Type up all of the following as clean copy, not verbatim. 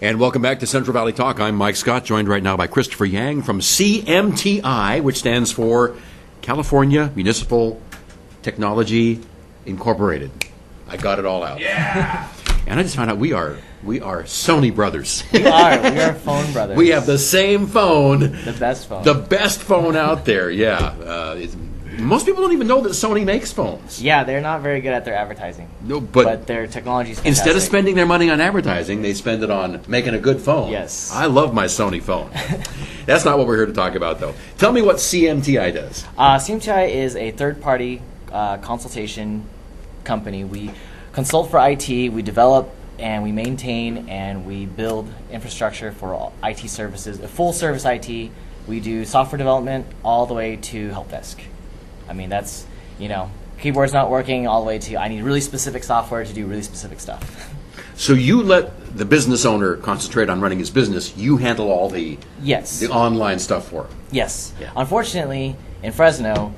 And welcome back to Central Valley Talk. I'm Mike Scott, joined right now by Christopher Yang from CMTi, which stands for California Municipal Technology Incorporated. I got it all out. Yeah! And I just found out we are Sony brothers. We are phone brothers. We have the same phone. The best phone. The best phone out there, yeah. Most people don't even know that Sony makes phones. Yeah, they're not very good at their advertising. No, but their technology is fantastic. Instead of spending their money on advertising, they spend it on making a good phone. Yes. I love my Sony phone. That's not what we're here to talk about, though. Tell me what CMTi does. CMTi is a third-party consultation company. We consult for IT, we develop and we maintain and we build infrastructure for all IT services, a full-service IT. We do software development all the way to help desk. I mean, that's, keyboard's not working all the way to I need really specific software to do really specific stuff. So you let the business owner concentrate on running his business. You handle all the online stuff for him. Yes. Yeah. Unfortunately, in Fresno,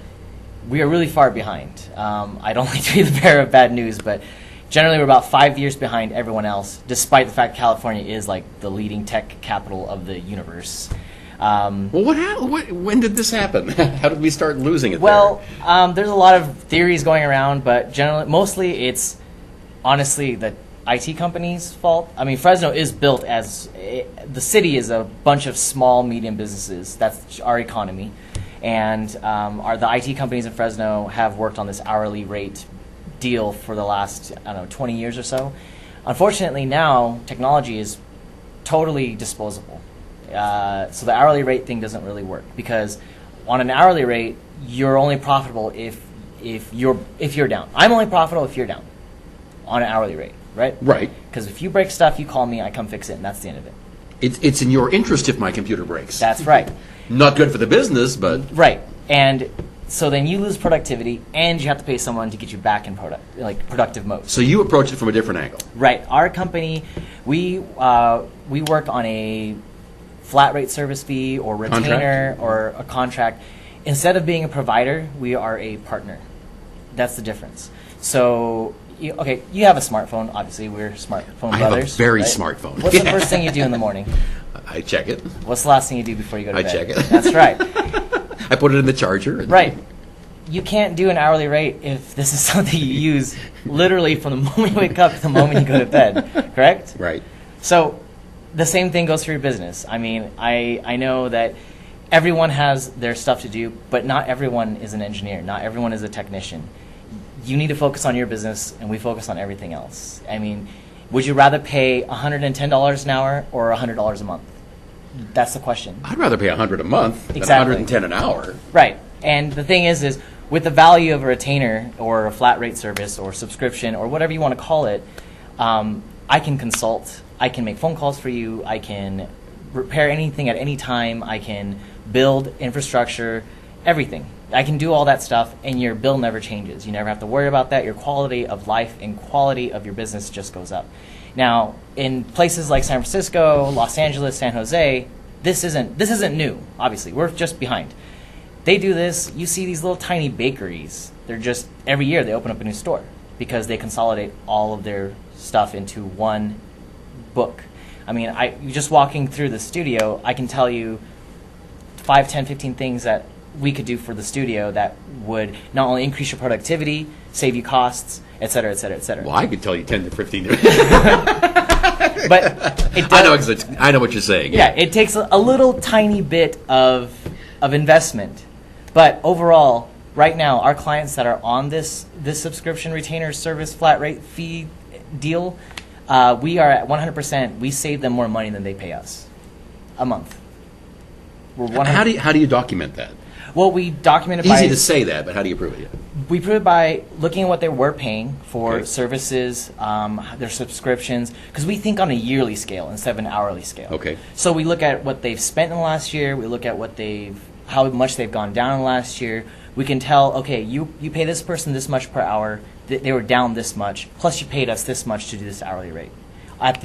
we are really far behind. I don't like to be the bearer of bad news, but generally we're about 5 years behind everyone else, despite the fact California is like the leading tech capital of the universe. Well, when did this happen? How did we start losing it? Well, there's a lot of theories going around, but mostly it's honestly the IT company's fault. I mean, Fresno is built as the city is a bunch of small, medium businesses. That's our economy, and the IT companies in Fresno have worked on this hourly rate deal for the last 20 years or so. Unfortunately, now technology is totally disposable. So the hourly rate thing doesn't really work because on an hourly rate you're only profitable if you're down. I'm only profitable if you're down on an hourly rate, right? Right. Because if you break stuff, you call me, I come fix it, and that's the end of it. It's in your interest if my computer breaks. That's right. Not good for the business, but right. And so then you lose productivity, and you have to pay someone to get you back in productive mode. So you approach it from a different angle. Right. Our company, we work on a flat rate service fee or retainer or a contract. Instead of being a provider, we are a partner. That's the difference. So, you have a smartphone. Obviously, we're smartphone brothers. I have a very right? smartphone. What's the first thing you do in the morning? I check it. What's the last thing you do before you go to bed? I check it. That's right. I put it in the charger. Right. You can't do an hourly rate if this is something you use literally from the moment you wake up to the moment you go to bed, correct? Right. So the same thing goes for your business. I mean, I know that everyone has their stuff to do, but not everyone is an engineer. Not everyone is a technician. You need to focus on your business, and we focus on everything else. I mean, would you rather pay $110 an hour or $100 a month? That's the question. I'd rather pay $100 a month than Exactly. $110 an hour. Right. And the thing is with the value of a retainer or a flat rate service or subscription or whatever you want to call it, I can consult. I can make phone calls for you. I can repair anything at any time. I can build infrastructure, everything. I can do all that stuff, and your bill never changes. You never have to worry about that. Your quality of life and quality of your business just goes up. Now, in places like San Francisco, Los Angeles, San Jose, this isn't new. Obviously, we're just behind. They do this. You see these little tiny bakeries. They're just every year they open up a new store because they consolidate all of their stuff into one book. I mean, you just walking through the studio, I can tell you 5, 10, 15 things that we could do for the studio that would not only increase your productivity, save you costs, et cetera, et cetera, et cetera. Well, I could tell you 10 to 15. But it does, I know what you're saying. Yeah, it takes a little tiny bit of investment. But overall, right now, our clients that are on this subscription retainer service flat rate fee deal, we are at 100%. We save them more money than they pay us a month. How do you document that? Well, we document it by... Easy to say that, but how do you prove it? We prove it by looking at what they were paying for Okay. services, their subscriptions, because we think on a yearly scale instead of an hourly scale. Okay. So we look at what they've spent in the last year. We look at how much they've gone down in the last year. We can tell, okay, you pay this person this much per hour. They were down this much. Plus, you paid us this much to do this hourly rate. At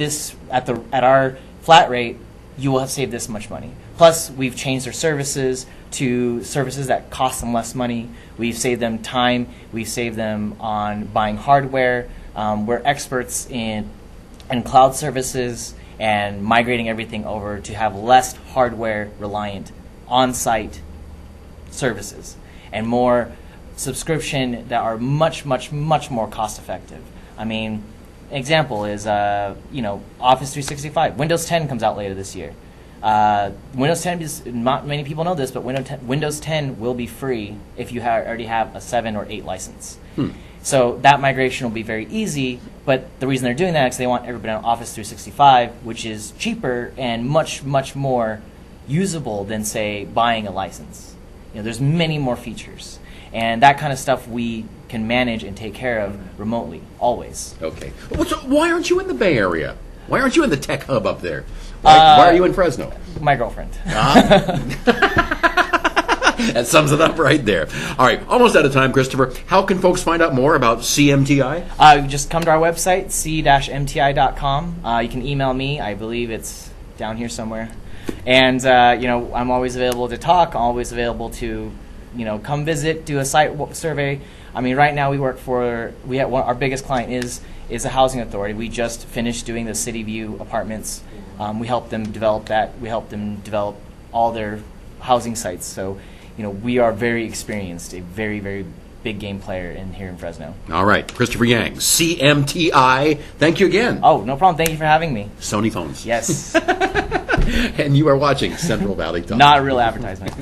our flat rate, you will have saved this much money. Plus, we've changed their services to services that cost them less money. We've saved them time. We've saved them on buying hardware. We're experts in cloud services and migrating everything over to have less hardware reliant on-site services and more subscription that are much, much, much more cost effective. I mean, example is Office 365. Windows 10 comes out later this year. Windows 10 is, not many people know this, but Windows 10 will be free if you already have a 7 or 8 license. So that migration will be very easy, but the reason they're doing that is they want everybody on Office 365, which is cheaper and much, much more usable than, say, buying a license. There's many more features. And that kind of stuff we can manage and take care of remotely, always. Okay. So why aren't you in the Bay Area? Why aren't you in the tech hub up there? Why are you in Fresno? My girlfriend. That sums it up right there. All right, almost out of time, Christopher. How can folks find out more about CMTi? Just come to our website, c-mti.com. You can email me. I believe it's down here somewhere. And, I'm always available to talk, always available to, come visit, do a site survey. I mean, right now our biggest client is a housing authority. We just finished doing the City View apartments. We helped them develop that. We helped them develop all their housing sites. So, we are very experienced, a very, very big game player here in Fresno. All right, Christopher Yang, CMTi. Thank you again. Oh, no problem. Thank you for having me. Sony phones. Yes. And you are watching Central Valley Talk. Not a real advertisement.